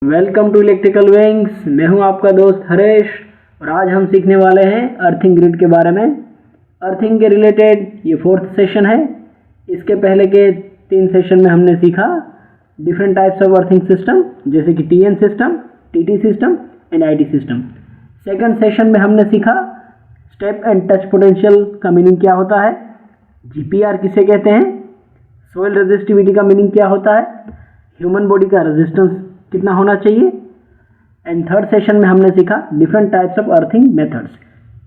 Welcome to electrical wings. मैं हूं आपका दोस्त हरेश और आज हम सीखने वाले हैं अर्थिंग ग्रिड के बारे में। अर्थिंग के रिलेटेड ये 4th सेशन है। इसके पहले के 3 सेशन में हमने सीखा different types of earthing system, जैसे कि TN system, TT system and IT system. Second session में हमने सीखा स्टेप एंड टच पोटेंशियल का मीनिंग क्या होता है, जीपीआर किसे कहते हैं, सोइल रेजिस्टिविटी का मीनिंग क्या होता है, ह्यूमन बॉडी का रेजिस्टेंस कितना होना चाहिए। एंड थर्ड सेशन में हमने सीखा different types of earthing methods,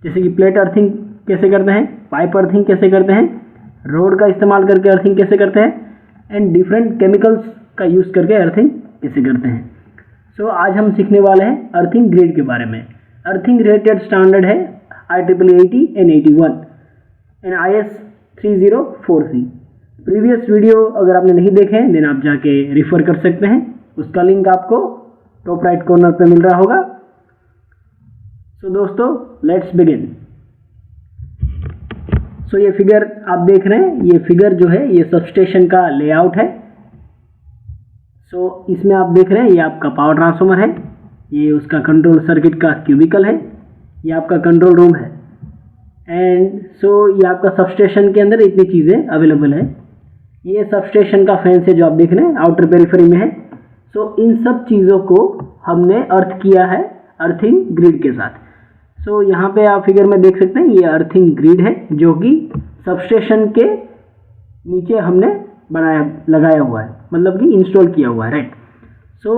जैसे कि प्लेट अर्थिंग कैसे करते हैं, पाइप अर्थिंग कैसे करते हैं, रोड का इस्तेमाल करके अर्थिंग कैसे करते हैं, एंड डिफरेंट केमिकल्स का यूज़ करके अर्थिंग कैसे करते हैं। सो आज हम सीखने वाले हैं अर्थिंग ग्रिड के बारे में। अर्थिंग रिलेटेड स्टैंडर्ड है IEEE 80 and 81 and IS 304C। Previous video अगर आपने नहीं देखे हैं देन आप जाके रिफ़र कर सकते हैं, उसका लिंक आपको टॉप राइट कॉर्नर पे मिल रहा होगा। सो दोस्तों लेट्स बिगिन। सो ये फिगर आप देख रहे हैं, ये फिगर जो है ये सबस्टेशन का लेआउट है। सो इसमें आप देख रहे हैं ये आपका पावर ट्रांसफार्मर है, ये उसका कंट्रोल सर्किट का क्यूबिकल है, ये आपका कंट्रोल रूम है। एंड सो ये आपका सबस्टेशन के अंदर इतनी चीज़ें अवेलेबल है। ये सबस्टेशन का फेंस है जो आप देख रहे हैं, आउटर पेरिफेरी में है। सो इन सब चीज़ों को हमने अर्थ किया है अर्थिंग ग्रिड के साथ। सो यहाँ पे आप फिगर में देख सकते हैं ये अर्थिंग ग्रिड है जो कि सबस्टेशन के नीचे हमने लगाया हुआ है, मतलब कि इंस्टॉल किया हुआ है, राइट। सो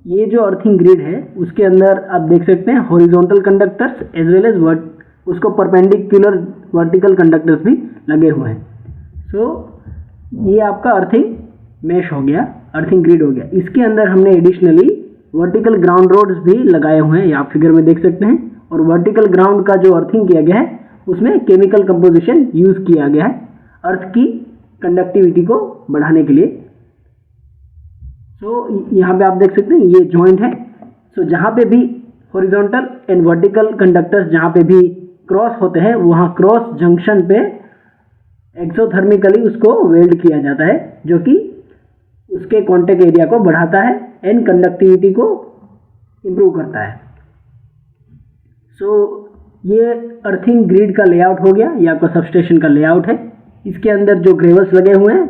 ये जो अर्थिंग ग्रिड है उसके अंदर आप देख सकते हैं horizontal conductors as well as उसको परपेंडिकुलर वर्टिकल कंडक्टर्स भी लगे हुए हैं। सो ये आपका अर्थिंग मेश हो गया, अर्थिंग ग्रिड हो गया। इसके अंदर हमने एडिशनली वर्टिकल ग्राउंड रोड्स भी लगाए हुए हैं, ये आप फिगर में देख सकते हैं। और वर्टिकल ग्राउंड का जो अर्थिंग किया गया है उसमें केमिकल कंपोजिशन यूज़ किया गया है अर्थ की कंडक्टिविटी को बढ़ाने के लिए। सो यहाँ पे आप देख सकते हैं ये जॉइंट है। सो जहाँ पे भी हॉरिजॉन्टल एंड वर्टिकल कंडक्टर्स जहाँ पे भी क्रॉस होते हैं वहाँ क्रॉस जंक्शन पे एक्सोथर्मिकली उसको वेल्ड किया जाता है, जो कि उसके कॉन्टैक्ट एरिया को बढ़ाता है एंड कंडक्टिविटी को इम्प्रूव करता है। सो ये अर्थिंग ग्रिड का लेआउट हो गया, ये आपका सबस्टेशन का लेआउट है। इसके अंदर जो ग्रेवल्स लगे हुए हैं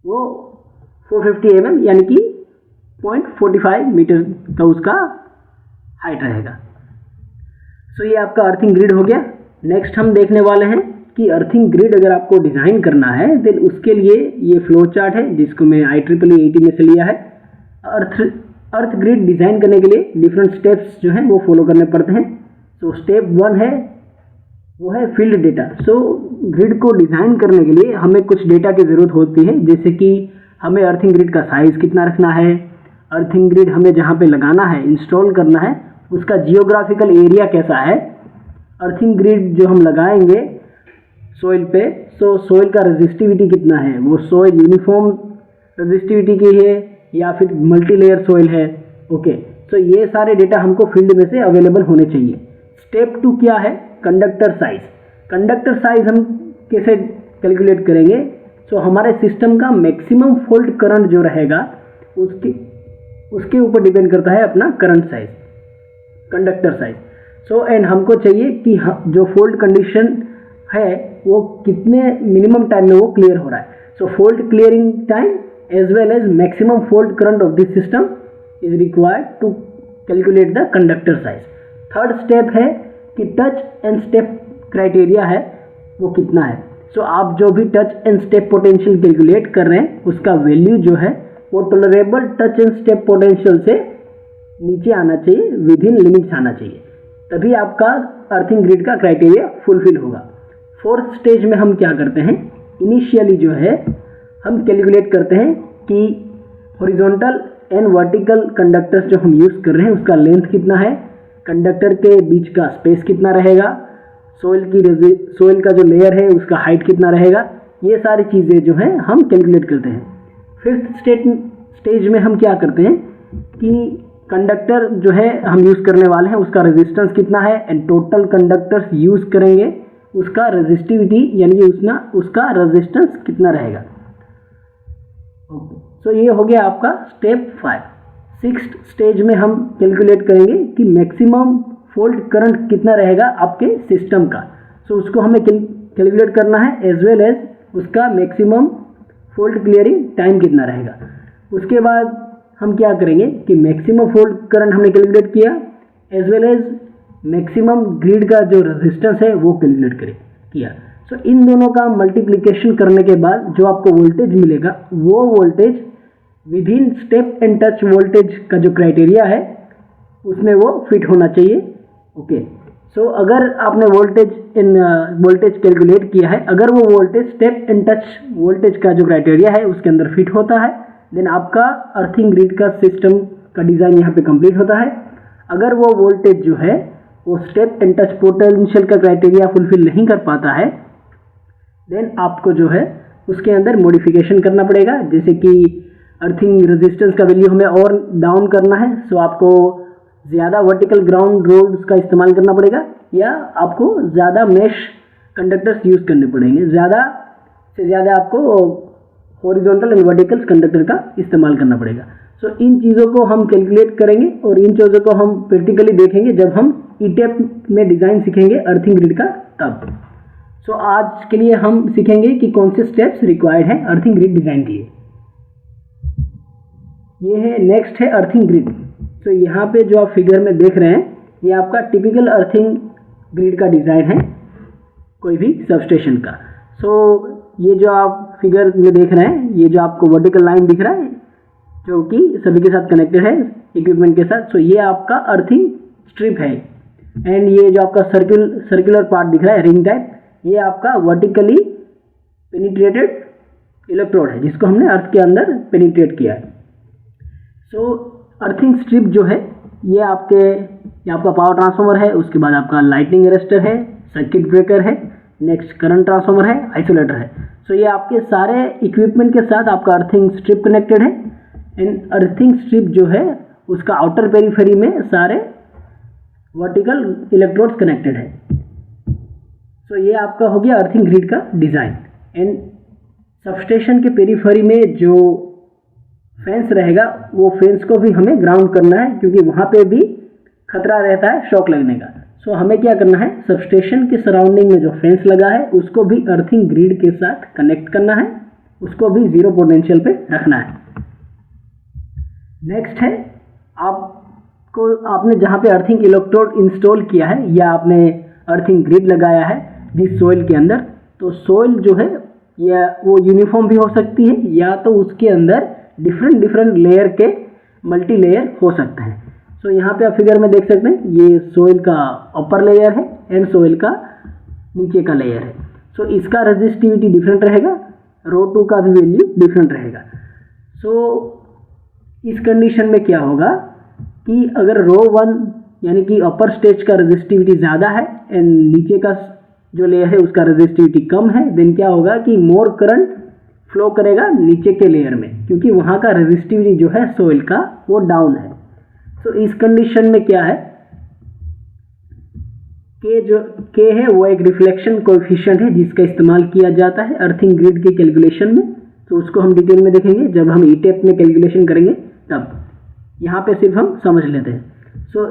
वो 450 mm यानी कि 0.45 मीटर का उसका हाइट रहेगा। सो ये आपका अर्थिंग ग्रिड हो गया। नेक्स्ट हम देखने वाले हैं कि अर्थिंग ग्रिड अगर आपको डिज़ाइन करना है देन उसके लिए ये फ्लो चार्ट है जिसको मैं IEEE 80 में से लिया है। अर्थ ग्रिड डिज़ाइन करने के लिए डिफरेंट स्टेप्स जो हैं वो फॉलो करने पड़ते हैं। सो स्टेप 1 है वो है फील्ड डेटा। सो ग्रिड को डिज़ाइन करने के लिए हमें कुछ डेटा की ज़रूरत होती है, जैसे कि हमें अर्थिंग ग्रिड का साइज़ कितना रखना है, अर्थिंग ग्रिड हमें जहाँ पे लगाना है इंस्टॉल करना है उसका जियोग्राफिकल एरिया कैसा है, अर्थिंग ग्रिड जो हम लगाएंगे सोइल पे, सो सोइल का रेजिस्टिविटी कितना है, वो सोइल यूनिफॉर्म रेजिस्टिविटी की है या फिर मल्टी लेयर सोइल है। ओके, सो ये सारे डेटा हमको फील्ड में से अवेलेबल होने चाहिए। स्टेप 2 क्या है, कंडक्टर साइज। कंडक्टर साइज हम कैसे कैलकुलेट करेंगे, सो हमारे सिस्टम का मैक्सिमम फॉल्ट करंट जो रहेगा उसके ऊपर डिपेंड करता है अपना current size, conductor size. So and हमको चाहिए कि जो फॉल्ट कंडीशन है वो कितने मिनिमम टाइम में वो क्लियर हो रहा है। So fault clearing time as well as maximum fault current of this system is required to calculate the conductor size. Third step है कि टच एंड स्टेप क्राइटेरिया है वो कितना है। सो आप जो भी touch and step potential calculate कर रहे हैं उसका वैल्यू जो है वो tolerable touch and step potential से नीचे आना चाहिए, विद इन लिमिट्स आना चाहिए, तभी आपका अर्थिंग ग्रिड का क्राइटेरिया फुलफिल होगा। 4th स्टेज में हम क्या करते हैं, इनिशियली जो है हम कैलकुलेट करते हैं कि हॉरिजॉन्टल एंड वर्टिकल कंडक्टर्स जो हम यूज़ कर रहे हैं उसका लेंथ कितना है, कंडक्टर के बीच का स्पेस कितना रहेगा, सोइल का जो लेयर है उसका हाइट कितना रहेगा, ये सारी चीज़ें जो हैं हम कैलकुलेट करते हैं। 5th स्टेज में हम क्या करते हैं कि कंडक्टर जो है हम यूज़ करने वाले हैं उसका रेजिस्टेंस कितना है एंड टोटल कंडक्टर्स यूज़ करेंगे उसका रेजिस्टिविटी यानी कि उसका रेजिस्टेंस कितना रहेगा। ओके, सो ये हो गया आपका स्टेप 5। सिक्स्थ स्टेज में हम कैलकुलेट करेंगे कि मैक्सिमम फॉल्ट करंट कितना रहेगा आपके सिस्टम का। सो उसको हमें कैलकुलेट करना है, एज वेल एज उसका मैक्सिमम फॉल्ट क्लियरिंग टाइम कितना रहेगा। उसके बाद हम क्या करेंगे कि मैक्सिमम फॉल्ट करंट हमने कैलकुलेट किया, as well as maximum grid का जो रेजिस्टेंस है वो कैलकुलेट किया। सो इन दोनों का मल्टीप्लिकेशन करने के बाद जो आपको वोल्टेज मिलेगा वो voltage with in step and touch voltage का जो क्राइटेरिया है उसमें वो फिट होना चाहिए। ओके, सो अगर आपने वोल्टेज कैलकुलेट किया है, अगर वो voltage step and touch voltage का जो क्राइटेरिया है उसके अंदर फिट होता है, देन आपका अर्थिंग ग्रिड का सिस्टम का डिज़ाइन यहाँ पे कंप्लीट होता है। अगर वो वोल्टेज जो है वो स्टेप एंड टच पोटेंशियल का क्राइटेरिया फुलफिल नहीं कर पाता है, देन आपको जो है उसके अंदर मॉडिफिकेशन करना पड़ेगा। जैसे कि अर्थिंग रेजिस्टेंस का वैल्यू हमें और डाउन करना है, सो आपको ज़्यादा वर्टिकल ग्राउंड रोड्स का इस्तेमाल करना पड़ेगा, या आपको ज़्यादा मेश कंडक्टर्स यूज़ करने पड़ेंगे। ज़्यादा से ज़्यादा आपको हॉरिजॉन्टल एंड वर्टिकल कंडक्टर का इस्तेमाल करना पड़ेगा। सो इन चीज़ों को हम कैलकुलेट करेंगे और इन चीज़ों को हम प्रैक्टिकली देखेंगे जब हम ईटेप में डिज़ाइन सीखेंगे अर्थिंग ग्रिड का तब। सो आज के लिए हम सीखेंगे कि कौन से स्टेप्स रिक्वायर्ड हैं अर्थिंग ग्रिड डिज़ाइन के लिए। ये है नेक्स्ट है अर्थिंग ग्रिड। तो यहाँ पे जो आप फिगर में देख रहे हैं ये आपका टिपिकल अर्थिंग ग्रिड का डिज़ाइन है कोई भी सबस्टेशन का। सो ये जो आप फिगर में देख रहे हैं, ये जो आपको वर्टिकल लाइन दिख रहा है जो कि सभी के साथ कनेक्टेड है इक्विपमेंट के साथ, सो ये आपका अर्थिंग स्ट्रिप है। एंड ये जो आपका सर्कुलर पार्ट दिख रहा है रिंग टाइप, ये आपका वर्टिकली पेनिट्रेटेड इलेक्ट्रोड है जिसको हमने अर्थ के अंदर पेनिट्रेट किया है। सो अर्थिंग स्ट्रिप जो है ये आपका पावर ट्रांसफार्मर है, उसके बाद आपका लाइटनिंग अरेस्टर है, सर्किट ब्रेकर है, नेक्स्ट करंट ट्रांसफार्मर है, आइसोलेटर है। सो ये आपके सारे इक्विपमेंट के साथ आपका अर्थिंग स्ट्रिप कनेक्टेड है। एंड अर्थिंग स्ट्रिप जो है उसका आउटर पेरीफेरी में सारे वर्टिकल इलेक्ट्रोड्स कनेक्टेड है। सो ये आपका हो गया अर्थिंग ग्रिड का डिज़ाइन। एंड सबस्टेशन के पेरीफेरी में जो फेंस रहेगा वो फेंस को भी हमें ग्राउंड करना है क्योंकि वहाँ पे भी खतरा रहता है शॉक लगने का। सो हमें क्या करना है, सबस्टेशन के सराउंडिंग में जो फेंस लगा है उसको भी अर्थिंग ग्रिड के साथ कनेक्ट करना है, उसको भी जीरो पोटेंशियल पे रखना है। नेक्स्ट है आपने जहाँ पे अर्थिंग इलेक्ट्रोड इंस्टॉल किया है या आपने अर्थिंग ग्रिड लगाया है जिस सोइल के अंदर, तो सोइल जो है या वो यूनिफॉर्म भी हो सकती है या तो उसके अंदर डिफरेंट लेयर के मल्टी लेयर हो सकते हैं। सो यहाँ पे आप फिगर में देख सकते हैं ये सोइल का अपर लेयर है एंड सोइल का नीचे का लेयर है। सो इसका रेजिस्टिविटी डिफरेंट रहेगा, रो 2 का भी वैल्यू डिफरेंट रहेगा। सो इस कंडीशन में क्या होगा कि अगर रो 1 यानी कि अपर स्टेज का रेजिस्टिविटी ज़्यादा है एंड नीचे का जो लेयर है उसका रेजिस्टिविटी कम है, देन क्या होगा कि मोर करंट फ्लो करेगा नीचे के लेयर में क्योंकि वहाँ का रेजिस्टिविटी जो है सोइल का वो डाउन है। तो इस कंडीशन में क्या है के है वो एक रिफ्लेक्शन कोएफिशिएंट है जिसका इस्तेमाल किया जाता है अर्थिंग ग्रिड के कैलकुलेशन में। तो उसको हम डिटेल में देखेंगे जब हम ईटेप में कैलकुलेशन करेंगे तब। यहाँ पे सिर्फ हम समझ लेते हैं। सो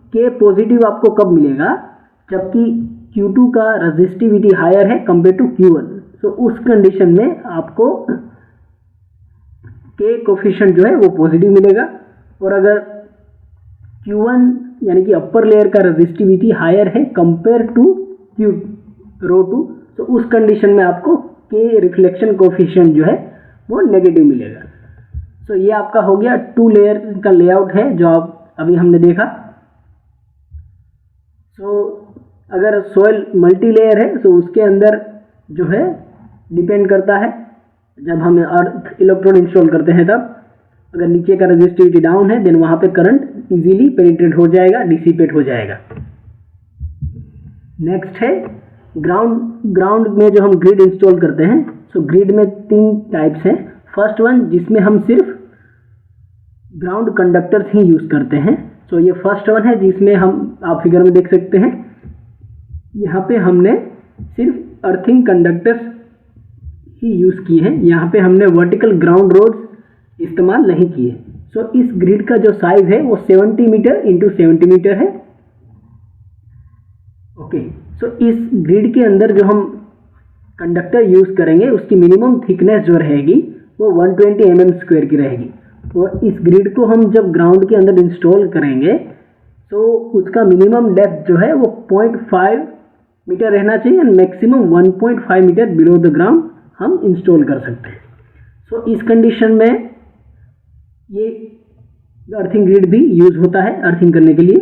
के पॉजिटिव आपको कब मिलेगा, जबकि Q2 का रेजिस्टिविटी हायर है कंपेयर टू Q1। तो उस कंडीशन में आपको के कोफिशिएंट जो है वो पॉजिटिव मिलेगा। और अगर Q1 यानी कि अपर लेयर का रेजिस्टिविटी हायर है कंपेयर टू रो 2, तो उस कंडीशन में आपको के रिफ्लेक्शन कोफिशिएंट जो है वो नेगेटिव मिलेगा। सो ये आपका हो गया 2 लेयर का लेआउट है जो आप अभी हमने देखा। सो अगर सोइल मल्टी लेयर है तो उसके अंदर जो है डिपेंड करता है जब हम अर्थ इलेक्ट्रोड इंस्टॉल करते हैं तब अगर नीचे का रेजिस्टिविटी डाउन है देन वहाँ पे करंट इजीली पेनिट्रेट हो जाएगा, डिसिपेट हो जाएगा। नेक्स्ट है ग्राउंड में जो हम ग्रिड इंस्टॉल करते हैं। सो ग्रिड में 3 टाइप्स हैं। फर्स्ट वन जिसमें हम सिर्फ ग्राउंड कंडक्टर्स ही यूज़ करते हैं। सो ये फर्स्ट वन है जिसमें हम आप फिगर में देख सकते हैं यहाँ पे हमने सिर्फ अर्थिंग कंडक्टर्स ही यूज़ किए हैं, यहाँ पे हमने वर्टिकल ग्राउंड रोड्स इस्तेमाल नहीं किए। सो इस ग्रिड का जो साइज है वो 70 मीटर इंटू 70 मीटर है। ओके, सो इस ग्रिड के अंदर जो हम कंडक्टर यूज करेंगे उसकी मिनिमम थिकनेस जो रहेगी वो 120 mm² की रहेगी। और इस ग्रिड को हम जब ग्राउंड के अंदर इंस्टॉल करेंगे तो उसका मिनिमम डेप्थ जो है वो 0.5 मीटर रहना चाहिए and maximum 1.5 metre below the ground हम इंस्टॉल कर सकते हैं। सो इस कंडीशन में ये अर्थिंग ग्रिड भी यूज होता है अर्थिंग करने के लिए।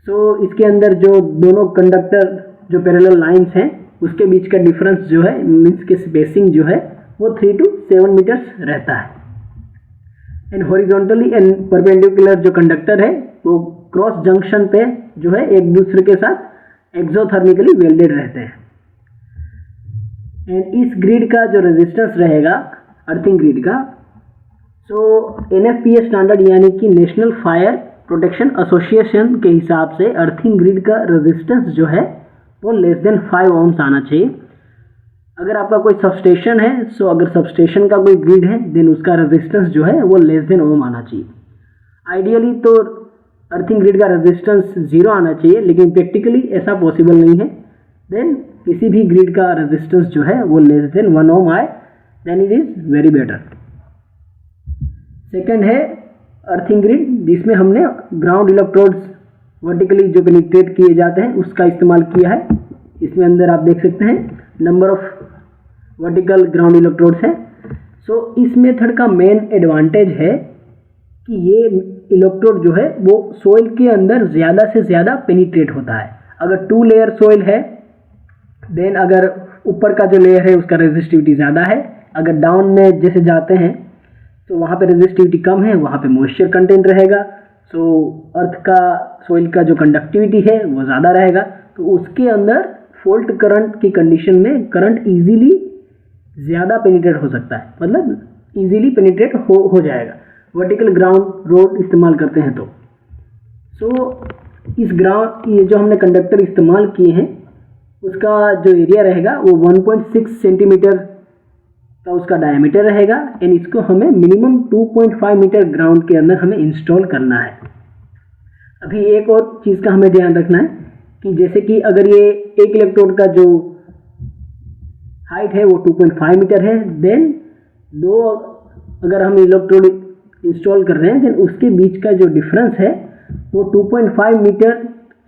सो इसके अंदर जो दोनों कंडक्टर जो पैरेलल लाइंस हैं उसके बीच का डिफरेंस जो है मीन्स के स्पेसिंग जो है वो 3 to 7 मीटर्स रहता है। एंड हॉरिजॉन्टली एंड परपेंडिकुलर जो कंडक्टर है वो क्रॉस जंक्शन पे जो है एक दूसरे के साथ एक्सोथर्मिकली वेल्डेड रहते हैं। एंड इस ग्रिड का जो रेजिस्टेंस रहेगा अर्थिंग ग्रिड का, सो NFPA स्टैंडर्ड यानी कि नेशनल फायर प्रोटेक्शन एसोसिएशन के हिसाब से अर्थिंग ग्रिड का रेजिस्टेंस जो है वो लेस देन 5 ohms आना चाहिए। अगर आपका कोई सबस्टेशन है, सो अगर सबस्टेशन का कोई ग्रिड है देन उसका रेजिस्टेंस जो है वो लेस देन ओम आना चाहिए। आइडियली तो अर्थिंग ग्रिड का रेजिस्टेंस 0 आना चाहिए, लेकिन प्रैक्टिकली ऐसा पॉसिबल नहीं है। देन किसी भी ग्रिड का रेजिस्टेंस जो है वो लेस देन 1 ohm आए then it is very better. Second है अर्थिंग ग्रिड जिसमें हमने ग्राउंड इलेक्ट्रोड्स वर्टिकली जो पेनिट्रेट किए जाते हैं उसका इस्तेमाल किया है। इसमें अंदर आप देख सकते हैं number of vertical ground electrodes हैं। सो इस मेथड का मेन एडवांटेज है कि ये इलेक्ट्रोड जो है वो सोइल के अंदर ज़्यादा से ज़्यादा पेनिट्रेट होता है। अगर 2 लेयर सोइल है देन अगर ऊपर का जो लेयर है उसका रेजिस्टिविटी ज़्यादा है, अगर डाउन में जैसे जाते हैं तो वहाँ पे रेजिस्टिविटी कम है, वहाँ पे मॉइस्चर कंटेंट रहेगा। सो अर्थ का सोइल का जो कंडक्टिविटी है वो ज़्यादा रहेगा, तो उसके अंदर फॉल्ट करंट की कंडीशन में करंट इजीली ज़्यादा पेनिट्रेट हो सकता है, मतलब इजीली पेनिट्रेट हो जाएगा वर्टिकल ग्राउंड रोड इस्तेमाल करते हैं तो। सो इस ग्राउंड ये जो हमने कंडक्टर इस्तेमाल किए हैं उसका जो एरिया रहेगा वो 1.6 सेंटीमीटर का उसका डायमीटर रहेगा एंड इसको हमें मिनिमम 2.5 मीटर ग्राउंड के अंदर हमें इंस्टॉल करना है। अभी एक और चीज़ का हमें ध्यान रखना है कि जैसे कि अगर ये एक इलेक्ट्रोड का जो हाइट है वो 2.5 मीटर है, देन दो अगर हम इलेक्ट्रोड इंस्टॉल कर रहे हैं देन उसके बीच का जो डिफरेंस है वो 2.5 मीटर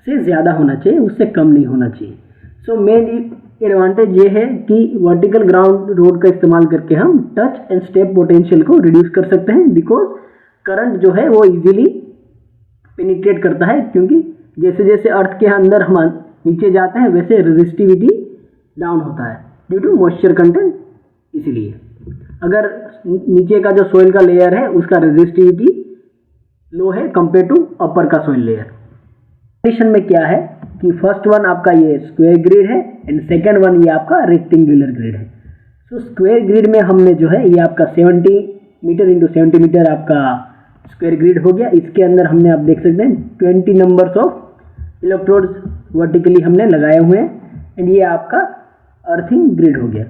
से ज़्यादा होना चाहिए, उससे कम नहीं होना चाहिए। सो मेन एडवांटेज ये है कि वर्टिकल ग्राउंड रोड का इस्तेमाल करके हम टच एंड स्टेप पोटेंशियल को रिड्यूस कर सकते हैं, बिकॉज करंट जो है वो इजीली पेनिट्रेट करता है, क्योंकि जैसे जैसे अर्थ के अंदर हम नीचे जाते हैं वैसे रेजिस्टिविटी डाउन होता है ड्यू टू मॉइस्चर कंटेंट। इसीलिए अगर नीचे का जो सोइल का लेयर है उसका रेजिस्टिविटी लो है कंपेयर टू अपर का सोइल लेयर। कंडीशन में क्या है कि फर्स्ट वन आपका ये स्क्वायर ग्रिड है एंड सेकेंड वन ये आपका रेक्टेंगुलर ग्रिड है। तो स्क्वायर ग्रिड में हमने जो है ये आपका 70 मीटर इंटू 70 मीटर आपका स्क्वायर ग्रिड हो गया। इसके अंदर हमने आप देख सकते हैं 20 नंबर्स ऑफ इलेक्ट्रोड्स वर्टिकली हमने लगाए हुए हैं एंड ये आपका अर्थिंग ग्रिड हो गया।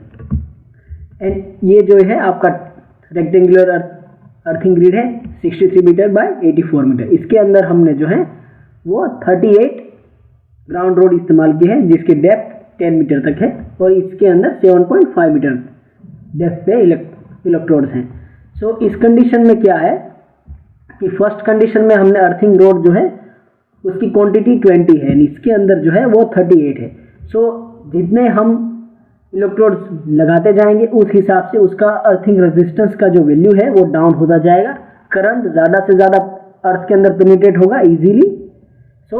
एंड ये जो है आपका रेक्टेंगुलर अर्थिंग ग्रिड है 63 मीटर बाय 84 मीटर। इसके अंदर हमने जो है वो 38 ग्राउंड रोड इस्तेमाल किए हैं जिसकी डेप्थ 10 मीटर तक है और इसके अंदर 7.5 मीटर डेप्थ पे इलेक्ट्रोड्स हैं। सो इस कंडीशन में क्या है कि फर्स्ट कंडीशन में हमने अर्थिंग रोड जो है उसकी क्वांटिटी 20 है, इसके अंदर जो है वो 38 है। सो जितने हम इलेक्ट्रोड्स लगाते जाएंगे उस हिसाब से उसका अर्थिंग रेजिस्टेंस का जो वैल्यू है वो डाउन होता जाएगा, करंट ज़्यादा से ज़्यादा अर्थ के अंदर पेनिट्रेट होगा इजीली। सो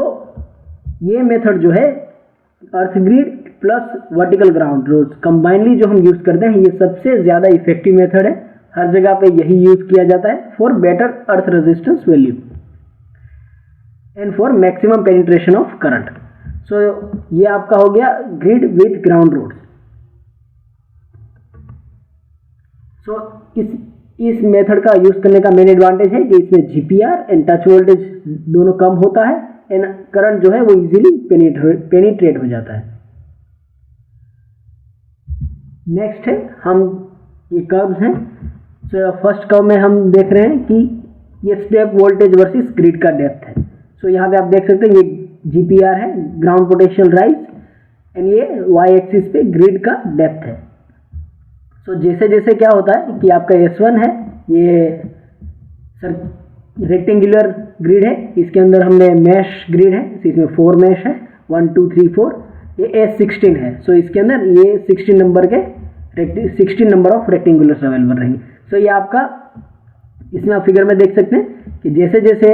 ये मेथड जो है earth grid plus vertical ground rods combinedly जो हम यूज़ करते हैं ये सबसे ज़्यादा इफेक्टिव मेथड है, हर जगह पे यही यूज़ किया जाता है for better earth resistance value and for maximum penetration of current. So ये आपका हो गया grid with ground rods. So इस मेथड का यूज़ करने का मेन एडवांटेज है कि इसमें जीपीआर एंड टच वोल्टेज दोनों कम होता है एंड करंट जो है वो इजीली पेनिट्रेट हो जाता है। नेक्स्ट है हम ये कर्व्स हैं। सो फर्स्ट कर्व में हम देख रहे हैं कि ये स्टेप वोल्टेज वर्सेस ग्रिड का डेप्थ है। सो यहाँ पे आप देख सकते हैं ये GPR है, ग्राउंड पोटेंशियल राइज, एंड ये y एक्सिस पे ग्रिड का डेप्थ है। सो जैसे जैसे क्या होता है कि आपका S1 है, ये सर रेक्टेंगुलर ग्रिड है, इसके अंदर हमने मैश ग्रिड है, इसमें 4 मैश है, 1 2 3 4, ये S16 है। सो इसके अंदर ये 16 नंबर ऑफ रेक्टेंगुलर्स अवेलेबल रहेंगे। सो ये आपका इसमें आप फिगर में देख सकते हैं कि जैसे जैसे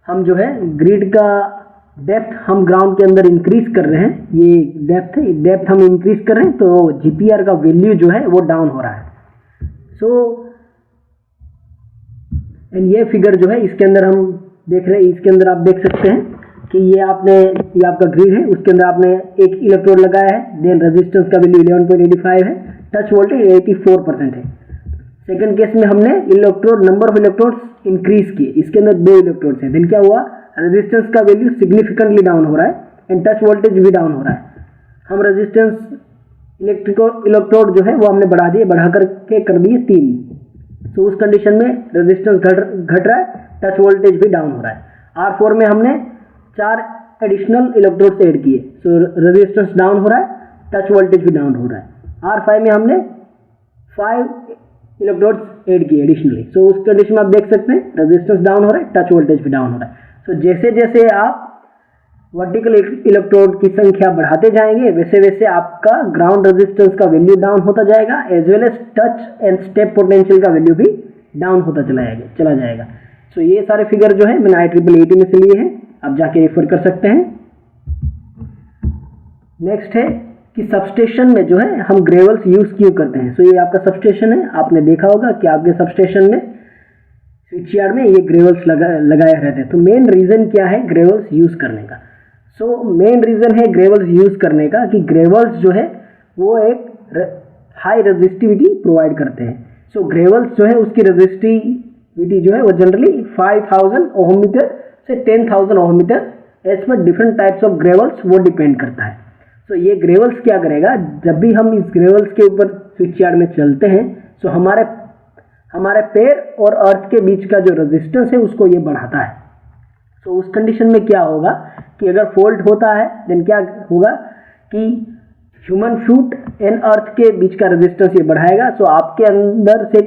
हम जो है ग्रिड का डेप्थ हम ग्राउंड के अंदर इंक्रीज कर रहे हैं, ये डेप्थ है, डेप्थ हम इंक्रीज कर रहे हैं तो GPR का वैल्यू जो है वो डाउन हो रहा है। सो एंड ये फिगर जो है इसके अंदर हम देख रहे हैं, इसके अंदर आप देख सकते हैं कि ये आपका ग्रिड है, उसके अंदर आपने एक इलेक्ट्रोड लगाया है, देन रेजिस्टेंस का वैल्यू 11.85 है, टच वोल्टेज 84% है। सेकंड केस में हमने नंबर ऑफ इलेक्ट्रोड्स इंक्रीज किए, इसके अंदर 2 इलेक्ट्रोड्स हैं, देन क्या हुआ, रेजिस्टेंस का वैल्यू सिग्निफिकेंटली डाउन हो रहा है एंड टच वोल्टेज भी डाउन हो रहा है। हम रेजिस्टेंस इलेक्ट्रोड जो है वो हमने बढ़ा करके कर दिए 3। तो उस कंडीशन में रेजिस्टेंस घट रहा है, टच वोल्टेज भी डाउन हो रहा है। R4 में हमने 4 एडिशनल इलेक्ट्रोड्स ऐड किए, सो रेजिस्टेंस डाउन हो रहा है, टच वोल्टेज भी डाउन हो रहा है। R5 में हमने 5 इलेक्ट्रोड्स ऐड किए एडिशनली, सो उस कंडीशन में आप देख सकते हैं रेजिस्टेंस डाउन हो रहा है, टच वोल्टेज भी डाउन हो रहा है। सो जैसे जैसे आप वर्टिकल इलेक्ट्रोड की संख्या बढ़ाते जाएंगे वैसे वैसे आपका ग्राउंड रेजिस्टेंस का वैल्यू डाउन होता जाएगा, as well as touch and step potential का वैल्यू भी डाउन होता चला जाएगा। सो ये सारे फिगर जो है मैंने IEEE में से लिए हैं, आप जाके रेफर कर सकते हैं। नेक्स्ट है कि सबस्टेशन में जो है हम ग्रेवल्स यूज क्यों करते हैं। सो ये आपका सबस्टेशन है, आपने देखा होगा कि आपके सबस्टेशन में स्विच यार्ड में ये ग्रेवल्स लगाए रहते हैं। तो मेन रीजन क्या है ग्रेवल्स यूज करने का। सो मेन रीजन है ग्रेवल्स यूज करने का कि ग्रेवल्स जो है वो एक हाई रेजिस्टिविटी प्रोवाइड करते हैं। सो ग्रेवल्स जो है उसकी रेजिस्टिविटी जो है वो जनरली 5000 ओहम मीटर से 10,000 ओहम मीटर, एज पर डिफरेंट टाइप्स ऑफ ग्रेवल्स वो डिपेंड करता है। सो ये ग्रेवल्स क्या करेगा, जब भी हम इस ग्रेवल्स के ऊपर स्विच यार्ड में चलते हैं सो हमारे पैर और अर्थ के बीच का जो रेजिस्टेंस है उसको ये बढ़ाता है। तो उस कंडीशन में क्या होगा कि अगर फॉल्ट होता है देन क्या होगा कि ह्यूमन फुट एंड अर्थ के बीच का रेजिस्टेंस ये बढ़ाएगा। सो आपके अंदर से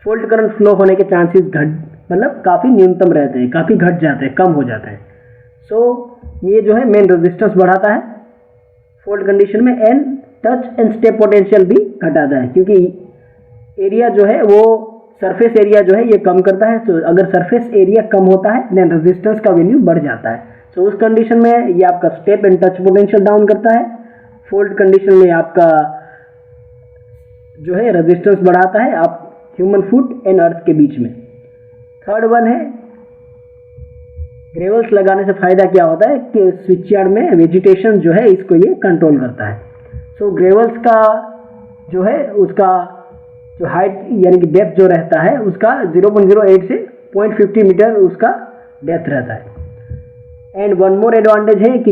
फॉल्ट करंट फ्लो होने के चांसेस काफ़ी न्यूनतम रहते हैं, काफ़ी घट जाते हैं, कम हो जाते हैं। सो ये जो है मेन रेजिस्टेंस बढ़ाता है फॉल्ट कंडीशन में, and touch and step potential भी घटाता है क्योंकि एरिया जो है वो सरफेस एरिया जो है ये कम करता है। तो अगर सरफेस एरिया कम होता है देन रेजिस्टेंस का वैल्यू बढ़ जाता है। सो उस कंडीशन में ये आपका step and touch potential down करता है, फॉल्ट कंडीशन में आपका जो है रेजिस्टेंस बढ़ाता है आप ह्यूमन फुट एंड अर्थ के बीच में। थर्ड वन है ग्रेवल्स लगाने से फायदा क्या होता है कि स्विच यार्ड में वेजिटेशन जो है इसको ये कंट्रोल करता है। सो ग्रेवल्स का जो है उसका जो हाइट यानी कि डेप्थ जो रहता है उसका 0.08 से 0.50 मीटर उसका डेप्थ रहता है। एंड वन मोर एडवांटेज है कि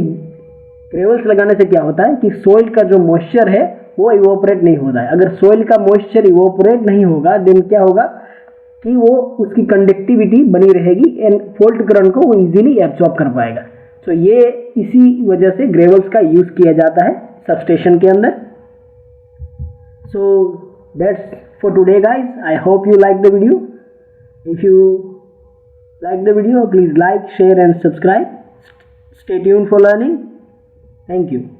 ग्रेवल्स लगाने से क्या होता है कि सोइल का जो मॉइस्चर है वो इवोपरेट नहीं होता है। अगर सोइल का मॉइस्चर इवोपरेट नहीं होगा देन क्या होगा कि वो उसकी कंडक्टिविटी बनी रहेगी एंड फॉल्ट करंट को वो इजीली एब्जॉर्ब कर पाएगा। तो ये इसी वजह से ग्रेवल्स का यूज किया जाता है सबस्टेशन के अंदर। सो that's for today guys, I hope you like the video. If you like the video please like, share and subscribe. Stay tuned for learning. Thank you.